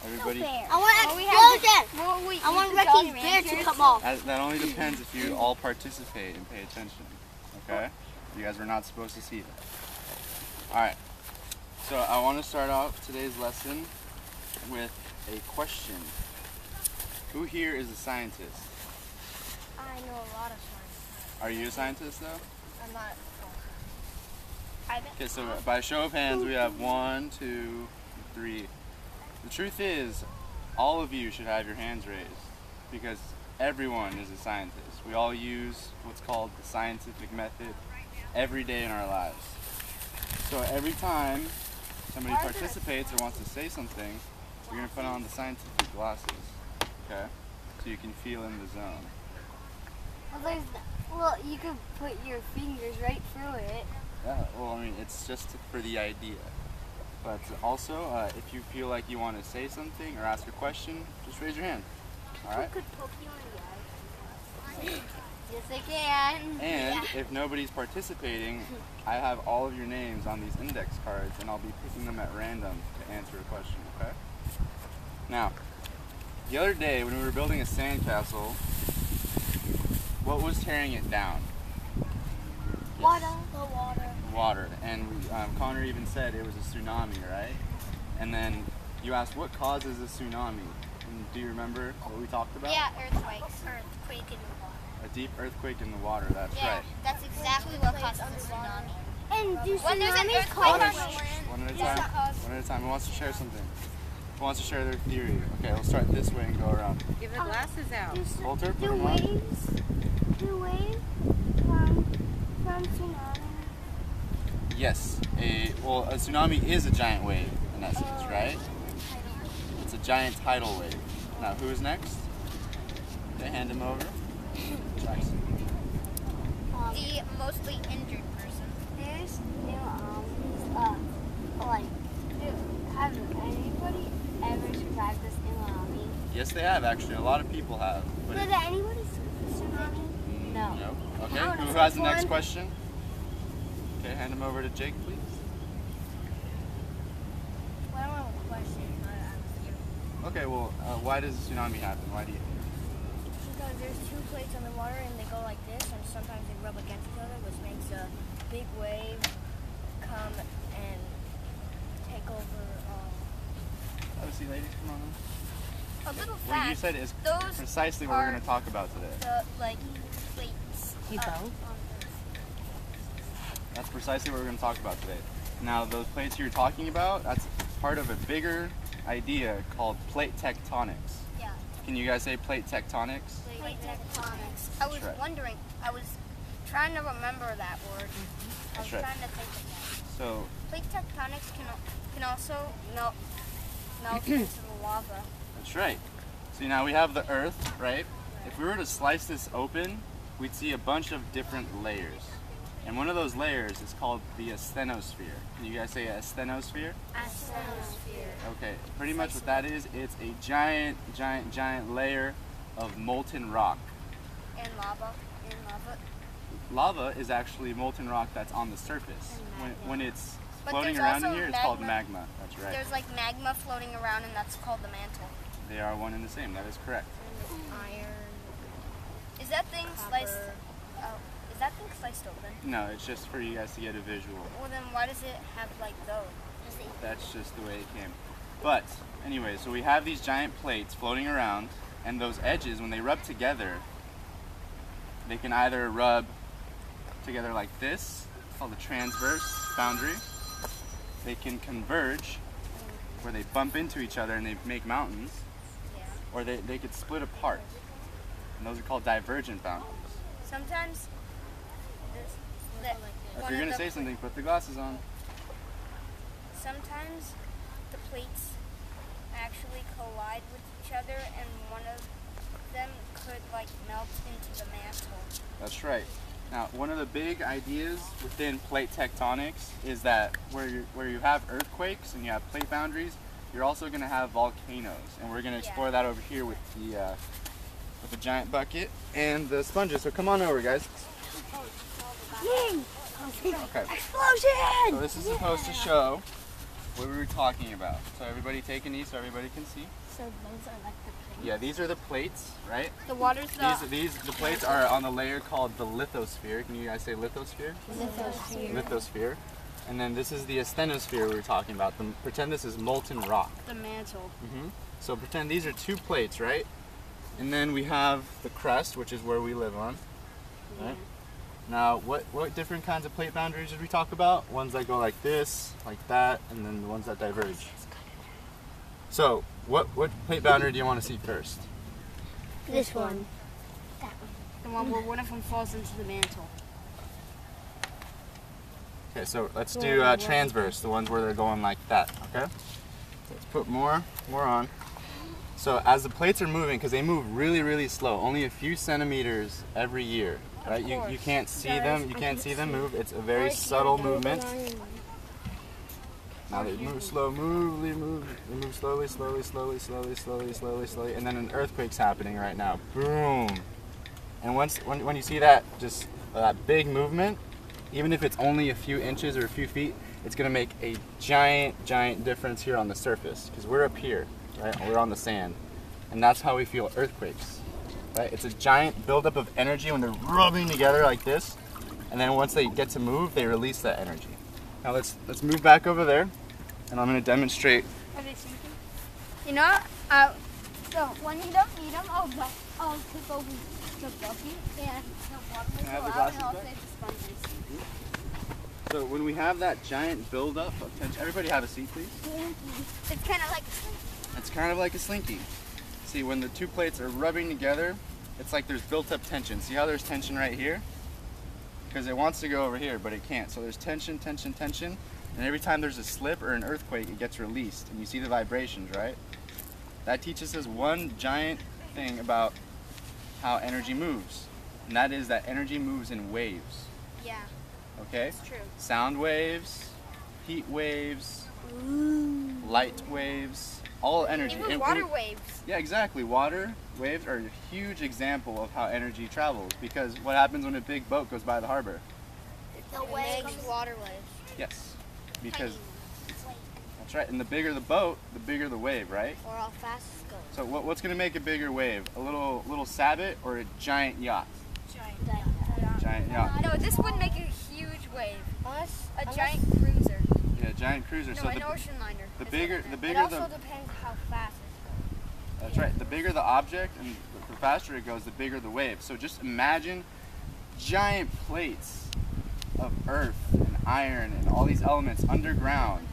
Everybody. I want explosion. I want Ricky's beard to come off. That only depends if you all participate and pay attention. Okay? You guys were not supposed to see that. Alright. So I want to start off today's lesson with a question. Who here is a scientist? I know a lot of science. Are you a scientist though? I'm not. Okay, so by show of hands we have 1, 2, 3. The truth is, all of you should have your hands raised because everyone is a scientist. We all use what's called the scientific method every day in our lives. So every time somebody participates or wants to say something, you're going to put on the scientific glasses, okay? So you can feel in the zone. Well, you could put your fingers right through it. Yeah, well, I mean, it's just for the idea. But also, if you feel like you want to say something or ask a question, just raise your hand. All right? Could poke you in the eye. Yes, I can. And if nobody's participating, I have all of your names on these index cards, and I'll be picking them at random to answer a question, okay? Now, the other day when we were building a sandcastle, what was tearing it down? Water. The water. Water. And Connor even said it was a tsunami, right? And then you asked what causes a tsunami. And do you remember what we talked about? Yeah, earthquakes. Earthquake in the water. A deep earthquake in the water, that's right. Yeah, that's exactly what causes a tsunami. And when there's an earthquake on the land. One at a time. One at a time. Who wants to share something? Who wants to share their theory? Okay, we'll start this way and go around. Give the glasses out. Walter, put Do them on. waves from tsunami? Yes. A tsunami is a giant wave, in essence, right? It's a giant tidal wave. Now, who is next? Okay, hand him over. Jackson. The mostly injured person. There's have anybody ever survived this tsunami? Yes, they have, actually. A lot of people have. But Did anybody survive the tsunami? No. No. Okay, who has the next question? Okay, hand him over to Jake, please. Well, I don't have a question, but I'm here. Okay, well, why does a tsunami happen? Why do you think? Because there's two plates on the water and they go like this, and sometimes they rub against each other, which makes a big wave come and take over. Oh, see, ladies, come on. A little What you fact. said is Those precisely what we're going to talk about today. the plates. You go. That's precisely what we're going to talk about today. Now, those plates you're talking about, that's part of a bigger idea called plate tectonics. Yeah. Can you guys say plate tectonics? Plate tectonics. I was wondering. I was trying to remember that word. I was trying to think of that. So, Plate tectonics can also melt into the lava. that's right. So now we have the Earth, right? If we were to slice this open, we'd see a bunch of different layers. And one of those layers is called the asthenosphere. Can you guys say asthenosphere? Asthenosphere. Okay, pretty much what that is, it's a giant layer of molten rock. And lava. Lava is actually molten rock that's on the surface. When it's But floating there's around in also here, it's called magma. That's right. There's like magma floating around, and that's called the mantle. They are one and the same, that is correct. Iron. Is that thing sliced? Oh, is that thing sliced open? No, it's just for you guys to get a visual. Well, then why does it have like those? That's just the way it came. But anyway, so we have these giant plates floating around, and those edges, when they rub together, they can either rub together like this, called the transverse boundary. They can converge, where they bump into each other and they make mountains, or they could split apart, and those are called divergent boundaries. Sometimes. If you're going to say something, put the glasses on. Sometimes the plates actually collide with each other, and one of them could like melt into the mantle. That's right. Now, one of the big ideas within plate tectonics is that where you have earthquakes and you have plate boundaries, you're also going to have volcanoes, and we're going to explore that over here with the giant bucket and the sponges. So come on over, guys. Okay. Explosion! So this is supposed to show what we were talking about. So everybody take a knee so everybody can see. So those are like the plates. Yeah, these are the plates, right? The water's The plates are on the layer called the lithosphere. Can you guys say lithosphere? Lithosphere. Lithosphere. And then this is the asthenosphere we were talking about. Pretend this is molten rock. the mantle. So pretend these are two plates, right? And then we have the crust, which is where we live on. Right? Now, what different kinds of plate boundaries did we talk about? Ones that go like this, like that, and then the ones that diverge. So, what plate boundary do you want to see first? This one. The one where one of them falls into the mantle. Okay, so let's do transverse, the ones where they're going like that, okay? Let's put more on. So as the plates are moving, because they move really, really slow, only a few centimeters every year, right? You can't see them move. It's a very subtle movement. Now they move slow, they move slowly, and then an earthquake's happening right now. Boom! And when you see that, just that big movement, even if it's only a few inches or a few feet, it's gonna make a giant difference here on the surface, because we're up here, right? We're on the sand, and that's how we feel earthquakes, right? It's a giant buildup of energy when they're rubbing together like this, and then once they get to move, they release that energy. Now let's move back over there, and I'm gonna demonstrate. Are they sinking? You know, so when you don't need them, I'll take over the bucket and the water Can I have will the go out glasses and I'll back? save the sponges. So when we have that giant buildup of tension, everybody have a seat, please. It's kind of like a It's kind of like a slinky. See, when the two plates are rubbing together, it's like there's built up tension. See how there's tension right here? Because it wants to go over here, but it can't. So there's tension, and every time there's a slip or an earthquake, it gets released, and you see the vibrations, right? That teaches us one giant thing about how energy moves, and that is that energy moves in waves. Yeah, Okay? it's true. Sound waves, heat waves, light waves, all energy. Even And water waves. Yeah, exactly. Water waves are a huge example of how energy travels, because what happens when a big boat goes by the harbor? the It waves. makes water waves. Yes, because Like, that's right. And the bigger the boat, the bigger the wave, right? or how fast it's going. So what's going to make a bigger wave? A little sabot or a giant yacht? Giant yacht. No, this would make a huge wave. Unless, A giant cruiser. Yeah, giant cruiser. No, so an ocean liner. the is bigger what I the meant. bigger it also the depends how fast it's going. that's right. The bigger the object and the faster it goes, the bigger the wave. So just imagine giant plates of earth and iron and all these elements underground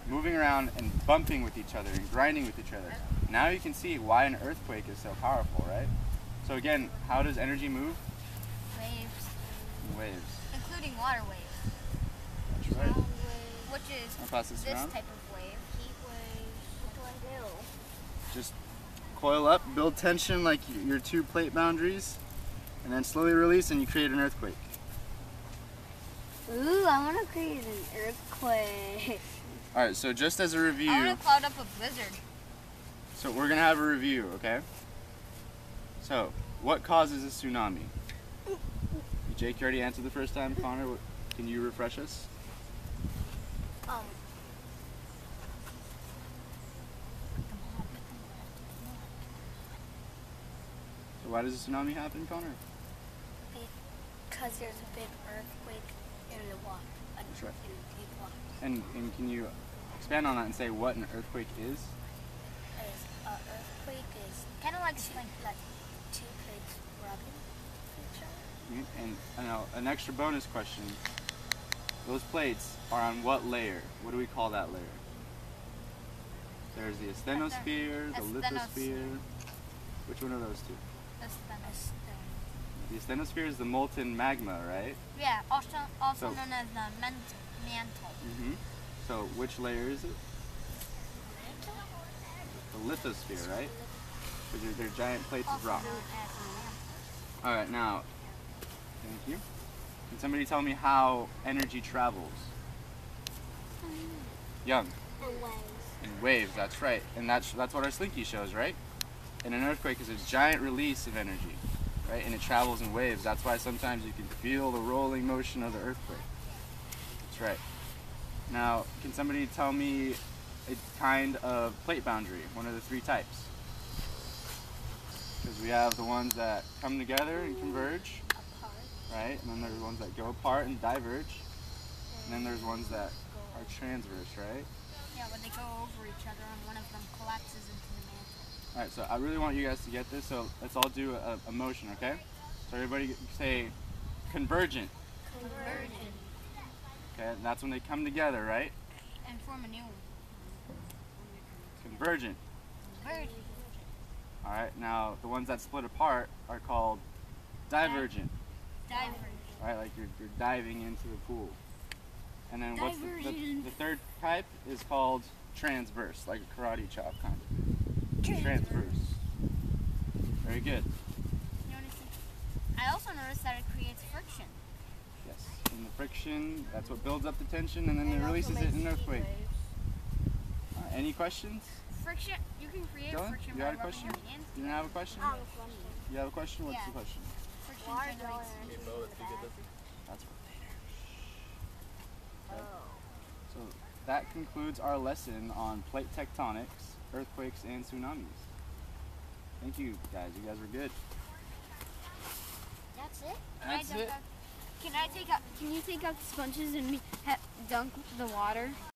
moving around and bumping with each other and grinding with each other. Now you can see why an earthquake is so powerful, right? So again, how does energy move? Waves, In waves. including water waves, That's right. which is I'll pass this this around. type of wave. Heat waves. What do I do? Just coil up, build tension like your two plate boundaries, and then slowly release and you create an earthquake. Ooh, I want to create an earthquake. Alright, so just as a review, I want to cloud up a blizzard. so we're going to have a review, okay? So, what causes a tsunami? Jake, you already answered the first time. Connor, can you refresh us? So why does a tsunami happen, Connor? Because there's a big earthquake in the water. That's right. In the deep water. And can you expand on that and say what an earthquake is? An earthquake is Kind of like like two plates rubbing each other. And now an extra bonus question. Those plates are on what layer? What do we call that layer? There's the asthenosphere, the lithosphere. Which one are those two? The asthenosphere is the molten magma, right? Yeah, also So- known as the mantle. Mm-hmm. So which layer is it? The lithosphere, right? Because they're giant plates of rock. All right, now, thank you. Can somebody tell me how energy travels? Young. In waves, that's right. And that's what our slinky shows, right? And an earthquake is a giant release of energy, right? And it travels in waves. That's why sometimes you can feel the rolling motion of the earthquake. That's right. Now, can somebody tell me a kind of plate boundary, one of the three types? Because we have the ones that come together and converge, right? And then there's ones that go apart and diverge. And then there's ones that are transverse, right? Yeah, when they go over each other and one of them collapses into the mantle. Alright, so I really want you guys to get this, so let's all do a motion, okay? So everybody say convergent. Convergent. Okay, and that's when they come together, right? And form a new one. Convergent. Convergent. Alright, now the ones that split apart are called divergent. Divergent. Right, like you're diving into the pool. And then what's the third type is called transverse, like a karate chop kind of. Transverse. Very good. I also noticed that it creates friction. Yes. And the friction, that's what builds up the tension and then it releases it in an earthquake. Any questions? Friction, you can create Dylan, friction you by had a rubbing question? your hands. You didn't have a question? I have a question. You have a question? What's Yeah. the question? Friction Why generates don't That's for later. Oh. So that concludes our lesson on plate tectonics, earthquakes, and tsunamis. Thank you guys. You guys were good. That's it? That's it. Can you take out the sponges and dunk the water?